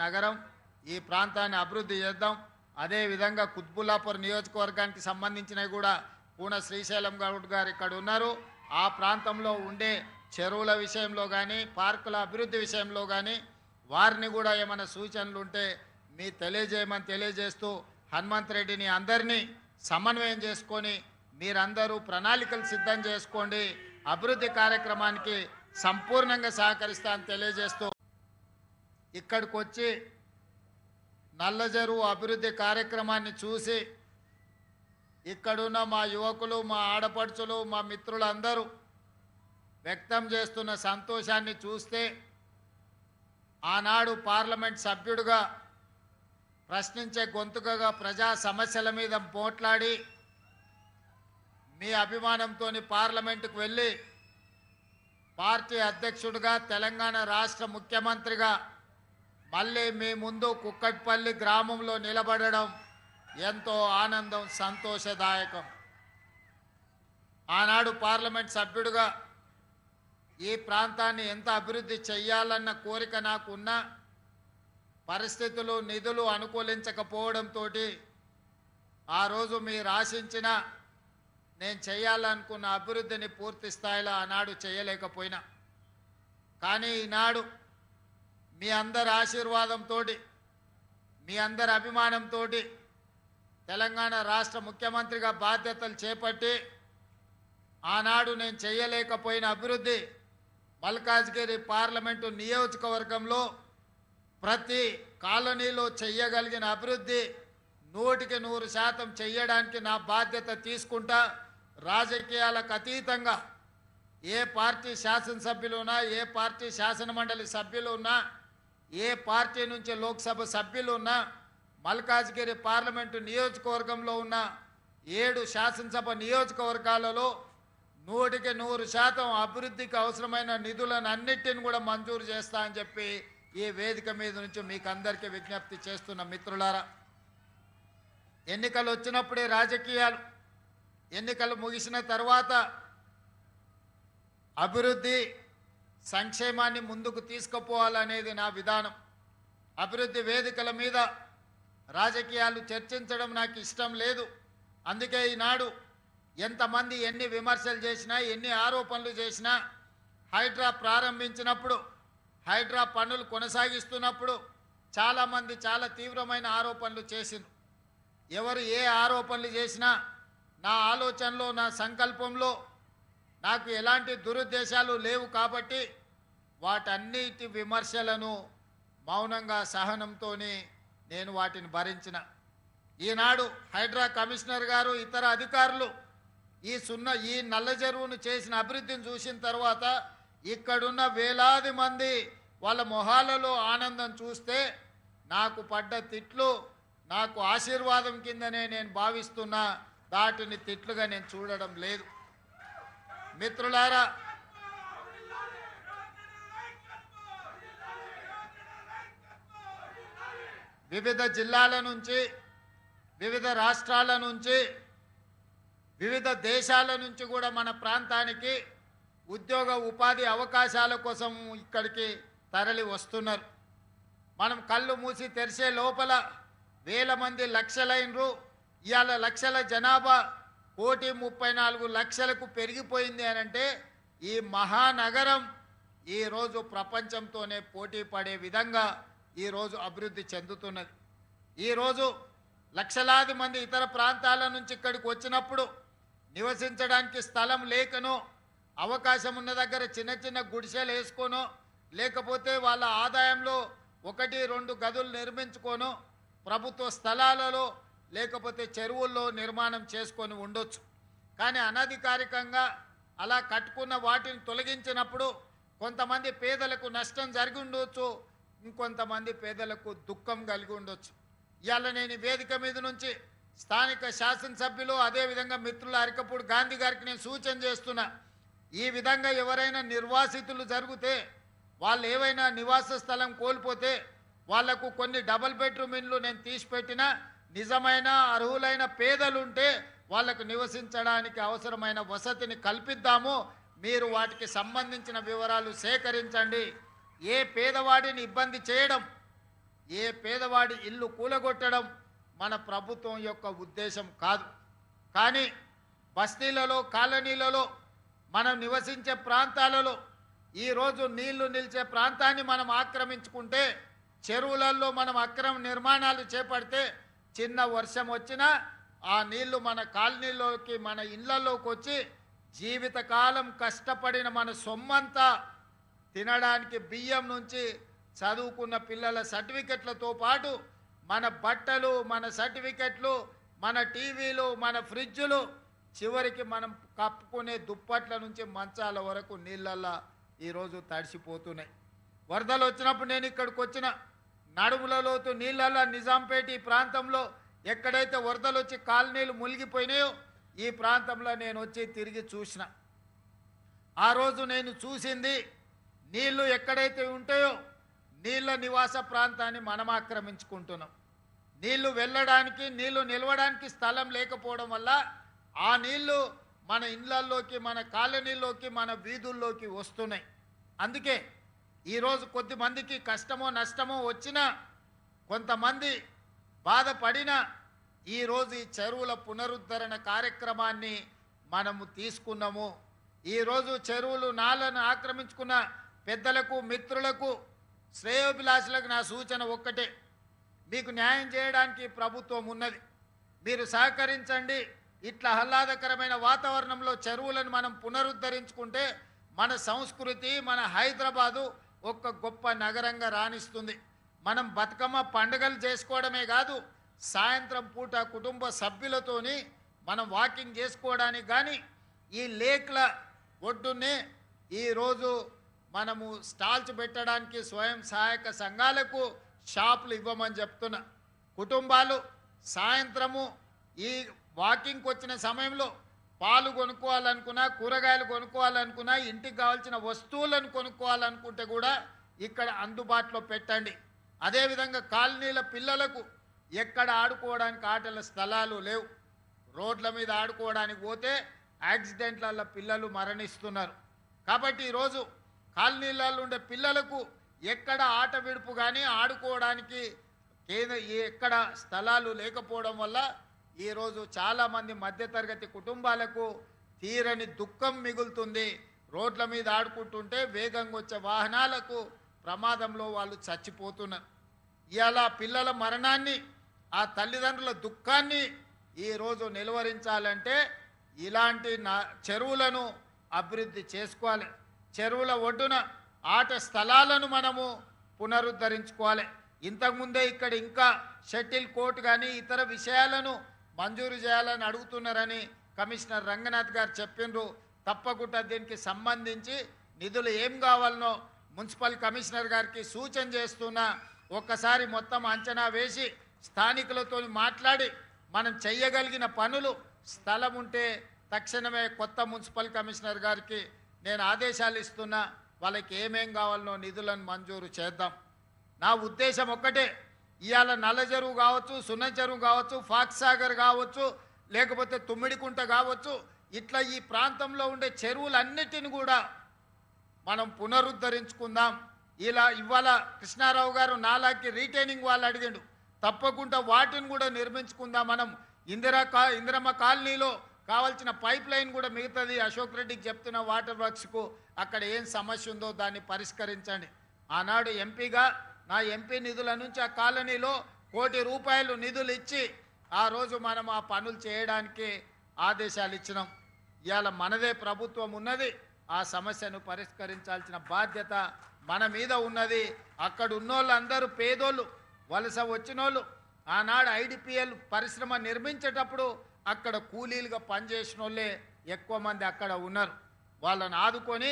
నగరం, ఈ ప్రాంతాన్ని అభివృద్ధి చేద్దాం. అదేవిధంగా కుత్బుల్లాపూర్ నియోజకవర్గానికి సంబంధించినవి కూడా పూన శ్రీశైలం గౌడ్ గారు ఇక్కడ ఉన్నారు. ఆ ప్రాంతంలో ఉండే చెరువుల విషయంలో కానీ పార్కుల అభివృద్ధి విషయంలో కానీ వారిని కూడా ఏమైనా సూచనలు ఉంటే మీ తెలియజేయమని తెలియజేస్తూ హనుమంత్ రెడ్డిని అందరినీ సమన్వయం చేసుకొని మీరందరూ ప్రణాళికలు సిద్ధం చేసుకోండి, అభివృద్ధి కార్యక్రమానికి సంపూర్ణంగా సహకరిస్తానని తెలియజేస్తూ ఇక్కడికి వచ్చి నల్లజరువు అభివృద్ధి కార్యక్రమాన్ని చూసి ఇక్కడున్న మా యువకులు, మా ఆడపడుచులు, మా మిత్రులందరూ వ్యక్తం చేస్తున్న సంతోషాన్ని చూస్తే ఆనాడు పార్లమెంట్ సభ్యుడిగా ప్రశ్నించే గొంతుకగా ప్రజా సమస్యల మీద పోట్లాడి మీ అభిమానంతో పార్లమెంటుకు వెళ్ళి పార్టీ అధ్యక్షుడిగా తెలంగాణ రాష్ట్ర ముఖ్యమంత్రిగా మళ్ళీ మీ ముందు కుక్కట్పల్లి గ్రామంలో నిలబడడం ఎంతో ఆనందం, సంతోషదాయకం. ఆనాడు పార్లమెంట్ సభ్యుడిగా ఈ ప్రాంతాన్ని ఎంత అభివృద్ధి చెయ్యాలన్న కోరిక నాకు ఉన్నా పరిస్థితులు, నిధులు అనుకూలించకపోవడంతో ఆ రోజు మీరు ఆశించిన నేను చేయాలనుకున్న అభివృద్ధిని పూర్తి స్థాయిలో ఆనాడు చేయలేకపోయినా, కానీ ఈనాడు మీ అందరి ఆశీర్వాదంతో, మీ అందరి అభిమానంతో తెలంగాణ రాష్ట్ర ముఖ్యమంత్రిగా బాధ్యతలు చేపట్టి ఆనాడు నేను చేయలేకపోయిన అభివృద్ధి మల్కాజ్గిరి పార్లమెంటు నియోజకవర్గంలో ప్రతి కాలనీలో చెయ్యగలిగిన అభివృద్ధి 100% చెయ్యడానికి నా బాధ్యత తీసుకుంటా. రాజకీయాలకు అతీతంగా ఏ పార్టీ శాసనసభ్యులు ఉన్నా, ఏ పార్టీ శాసనమండలి సభ్యులు ఉన్నా, ఏ పార్టీ నుంచి లోక్సభ సభ్యులు ఉన్నా, మల్కాజ్గిరి పార్లమెంటు నియోజకవర్గంలో ఉన్న 7 శాసనసభ నియోజకవర్గాలలో 100% అభివృద్ధికి అవసరమైన నిధులను అన్నిటిని కూడా మంజూరు చేస్తా అని చెప్పి ఈ వేదిక మీద నుంచి మీకు అందరికీ విజ్ఞప్తి చేస్తున్న మిత్రులారా, ఎన్నికలు వచ్చినప్పుడే రాజకీయాలు, ఎన్నికలు ముగిసిన తర్వాత అభివృద్ధి సంక్షేమాన్ని ముందుకు తీసుకుపోవాలనేది నా విధానం. అభివృద్ధి వేదికల మీద రాజకీయాలు చర్చించడం నాకు ఇష్టం లేదు. అందుకే ఈనాడు ఎంతమంది ఎన్ని విమర్శలు చేసినా, ఎన్ని ఆరోపణలు చేసినా, హైడ్రా ప్రారంభించినప్పుడు, హైడ్రా పనులు కొనసాగిస్తున్నప్పుడు చాలామంది చాలా తీవ్రమైన ఆరోపణలు చేసింది. ఎవరు ఏ ఆరోపణలు చేసినా నా ఆలోచనలో, నా సంకల్పంలో నాకు ఎలాంటి దురుద్దేశాలు లేవు కాబట్టి వాటన్నిటి విమర్శలను మౌనంగా సహనంతో నేను వాటిని భరించిన. ఈనాడు హైడ్రా కమిషనర్ గారు, ఇతర అధికారులు ఈ నల్ల చెరువును చేసిన అభివృద్ధిని చూసిన తర్వాత ఇక్కడున్న వేలాది మంది వాళ్ళ మొహాలలో ఆనందం చూస్తే నాకు పడ్డ తిట్లు నాకు ఆశీర్వాదం కిందనే నేను భావిస్తున్నా, దాటిని తిట్లుగా నేను చూడడం లేదు. మిత్రులారా, వివిధ జిల్లాల నుంచి, వివిధ రాష్ట్రాల నుంచి, వివిధ దేశాల నుంచి కూడా మన ప్రాంతానికి ఉద్యోగ ఉపాధి అవకాశాల కోసం ఇక్కడికి తరలి వస్తున్నారు. మనం కళ్ళు మూసి తెరిచే లోపల వేల మంది లక్షలైనరు. ఇవాళ లక్షల జనాభా 1,34,00,000కు పెరిగిపోయింది అనంటే ఈ మహానగరం ఈరోజు ప్రపంచంతోనే పోటీ పడే విధంగా ఈరోజు అభివృద్ధి చెందుతున్నది. ఈరోజు లక్షలాది మంది ఇతర ప్రాంతాల నుంచి ఇక్కడికి వచ్చినప్పుడు నివసించడానికి స్థలం లేకనో, అవకాశం ఉన్న దగ్గర చిన్న చిన్న గుడిసెలు వేసుకోనో, లేకపోతే వాళ్ళ ఆదాయంలో 1-2 గదులు నిర్మించుకోనో, ప్రభుత్వ స్థలాలలో లేకపోతే చెరువుల్లో నిర్మాణం చేసుకొని ఉండొచ్చు. కానీ అనధికారికంగా అలా కట్టుకున్న వాటిని తొలగించినప్పుడు కొంతమంది పేదలకు నష్టం జరిగి ఉండొచ్చు, ఇంకొంతమంది పేదలకు దుఃఖం కలిగి ఉండొచ్చు. ఇవాళ నేను వేదిక మీద నుంచి స్థానిక శాసనసభ్యులు, అదేవిధంగా మిత్రుల అరికపూడి గాంధీ గారికి నేను సూచన చేస్తున్నా, ఈ విధంగా ఎవరైనా నిర్వాసితులు జరిగితే, వాళ్ళు ఏవైనా నివాస స్థలం కోల్పోతే వాళ్లకు కొన్ని డబుల్ బెడ్రూమ్ ఇండ్లు నేను తీసిపెట్టినా, నిజమైన అర్హులైన పేదలుంటే వాళ్లకు నివసించడానికి అవసరమైన వసతిని కల్పిద్దాము. మీరు వాటికి సంబంధించిన వివరాలు సేకరించండి. ఏ పేదవాడిని ఇబ్బంది చేయడం, ఏ పేదవాడి ఇల్లు కూలగొట్టడం మన ప్రభుత్వం యొక్క ఉద్దేశం కాదు. కానీ బస్తీలలో, కాలనీలలో, మనం నివసించే ప్రాంతాలలో ఈరోజు నీళ్లు నిలిచే ప్రాంతాన్ని మనం ఆక్రమించుకుంటే, చెరువులలో మనం అక్రమ నిర్మాణాలు చేపడితే చిన్న వర్షం వచ్చినా ఆ నీళ్లు మన కాలనీలోకి, మన ఇళ్లలోకి వచ్చి జీవితకాలం కష్టపడిన మన సొమ్మంతా తినడానికి బియ్యం నుంచి చదువుకున్న పిల్లల సర్టిఫికెట్లతో పాటు మన బట్టలు, మన సర్టిఫికెట్లు, మన టీవీలు, మన ఫ్రిడ్జులు, చివరికి మనం కప్పుకునే దుప్పట్ల నుంచి మంచాల వరకు నీళ్ళల్లో ఈరోజు తడిసిపోతున్నాయి. వరదలు వచ్చినప్పుడు నేను ఇక్కడికి వచ్చిన నడుముల లోతు నీళ్ళల్లో నిజాంపేట ఈ ప్రాంతంలో ఎక్కడైతే వరదలు వచ్చి కాలనీలు మునిగిపోయినాయో ఈ ప్రాంతంలో నేను వచ్చి తిరిగి చూసిన. ఆ రోజు నేను చూసింది, నీళ్లు ఎక్కడైతే ఉంటాయో నీళ్ళ నివాస ప్రాంతాన్ని మనం ఆక్రమించుకుంటున్నాం. నీళ్లు వెళ్ళడానికి, నీళ్లు నిలవడానికి స్థలం లేకపోవడం వల్ల ఆ నీళ్లు మన ఇళ్లల్లోకి, మన కాలనీల్లోకి, మన వీధుల్లోకి వస్తున్నాయి. అందుకే ఈరోజు కొద్దిమందికి కష్టమో నష్టమో వచ్చినా, కొంతమంది బాధపడినా ఈరోజు ఈ చెరువుల పునరుద్ధరణ కార్యక్రమాన్ని మనము తీసుకున్నాము. ఈరోజు చెరువులు, నాలను ఆక్రమించుకున్న పెద్దలకు, మిత్రులకు, శ్రేయోభిలాషులకు నా సూచన ఒక్కటే, మీకు న్యాయం చేయడానికి ప్రభుత్వం ఉన్నది, మీరు సహకరించండి. ఇట్లా ఆహ్లాదకరమైన వాతావరణంలో చెరువులను మనం పునరుద్ధరించుకుంటే మన సంస్కృతి, మన హైదరాబాదు ఒక గొప్ప నగరంగా రాణిస్తుంది. మనం బతుకమ్మ పండుగలు చేసుకోవడమే కాదు, సాయంత్రం పూట కుటుంబ సభ్యులతోని మనం వాకింగ్ చేసుకోవడానికి కానీ ఈ లేక్ల ఒడ్డునే ఈరోజు మనము స్టాల్స్ పెట్టడానికి స్వయం సహాయక సంఘాలకు షాపులు ఇవ్వమని చెప్తున్నా. కుటుంబాలు సాయంత్రము ఈ వాకింగ్కి వచ్చిన సమయంలో పాలు కొనుక్కోవాలనుకున్నా, కూరగాయలు కొనుక్కోవాలనుకున్నా, ఇంటికి కావాల్సిన వస్తువులను కొనుక్కోవాలనుకుంటే కూడా ఇక్కడ అందుబాటులో పెట్టండి. అదేవిధంగా కాలనీల పిల్లలకు ఎక్కడ ఆడుకోవడానికి ఆటల స్థలాలు లేవు. రోడ్ల మీద ఆడుకోవడానికి పోతే యాక్సిడెంట్లలో పిల్లలు మరణిస్తున్నారు. కాబట్టి ఈరోజు కాలనీలలో ఉండే పిల్లలకు ఎక్కడ ఆట విడుపు కానీ ఆడుకోవడానికి ఎక్కడ స్థలాలు లేకపోవడం వల్ల ఈరోజు చాలామంది మధ్యతరగతి కుటుంబాలకు తీరని దుఃఖం మిగులుతుంది. రోడ్ల మీద ఆడుకుంటుంటే వేగంగా వచ్చే వాహనాలకు ప్రమాదంలో వాళ్ళు చచ్చిపోతున్నారు. ఇలా పిల్లల మరణాన్ని, ఆ తల్లిదండ్రుల దుఃఖాన్ని ఈరోజు నిలువరించాలంటే ఇలాంటి చెరువులను అభివృద్ధి చేసుకోవాలి. చెరువుల ఒడ్డున ఆట స్థలాలను మనము పునరుద్ధరించుకోవాలి. ఇంతకుముందే ఇక్కడ ఇంకా షటిల్ కోర్ట్ కానీ ఇతర విషయాలను మంజూరు చేయాలని అడుగుతున్నారని కమిషనర్ రంగనాథ్ గారు చెప్పిండ్రు. తప్పకుండా దీనికి సంబంధించి నిధులు ఏం కావాలనో మున్సిపల్ కమిషనర్ గారికి సూచన చేస్తున్నా. ఒక్కసారి మొత్తం అంచనా వేసి స్థానికులతో మాట్లాడి మనం చెయ్యగలిగిన పనులు, స్థలం ఉంటే తక్షణమే కొత్త మున్సిపల్ కమిషనర్ గారికి నేను ఆదేశాలు ఇస్తున్నా. వాళ్ళకి ఏమేం కావాలనో నిధులను మంజూరు చేద్దాం. నా ఉద్దేశం ఒక్కటే, ఇవాళ నల్ల చెరువు కావచ్చు, సున్న చెరువు కావచ్చు, ఫాక్స్ సాగర్ కావచ్చు, లేకపోతే తుమ్మిడికుంట కావచ్చు, ఇట్లా ఈ ప్రాంతంలో ఉండే చెరువులన్నిటిని కూడా మనం పునరుద్ధరించుకుందాం. ఇవాళ కృష్ణారావు గారు నాలాకి రీటైనింగ్ వాళ్ళు అడిగిండు, తప్పకుండా వాటిని కూడా నిర్మించుకుందాం. మనం ఇందిరమ్మ కాలనీలో కావాల్సిన పైప్ లైన్ కూడా మిగతాది అశోక్ రెడ్డికి చెప్తున్న వాటర్ వర్క్స్కు అక్కడ ఏం సమస్య ఉందో దాన్ని పరిష్కరించండి. ఆనాడు ఎంపీగా నా ఎంపీ నిధుల నుంచి ఆ కాలనీలో ₹1 కోటి నిధులు ఇచ్చి ఆ రోజు మనం ఆ పనులు చేయడానికి ఆదేశాలు ఇచ్చినాం. ఇవాళ మనదే ప్రభుత్వం ఉన్నది, ఆ సమస్యను పరిష్కరించాల్సిన బాధ్యత మన మీద ఉన్నది. అక్కడ ఉన్నోళ్ళందరూ పేదోళ్ళు, వలస వచ్చినోళ్ళు. ఆనాడు ఐడిపిఎల్ పరిశ్రమ నిర్మించేటప్పుడు అక్కడ కూలీలుగా పనిచేసిన వాళ్ళే ఎక్కువ మంది అక్కడ ఉన్నారు. వాళ్ళని ఆదుకొని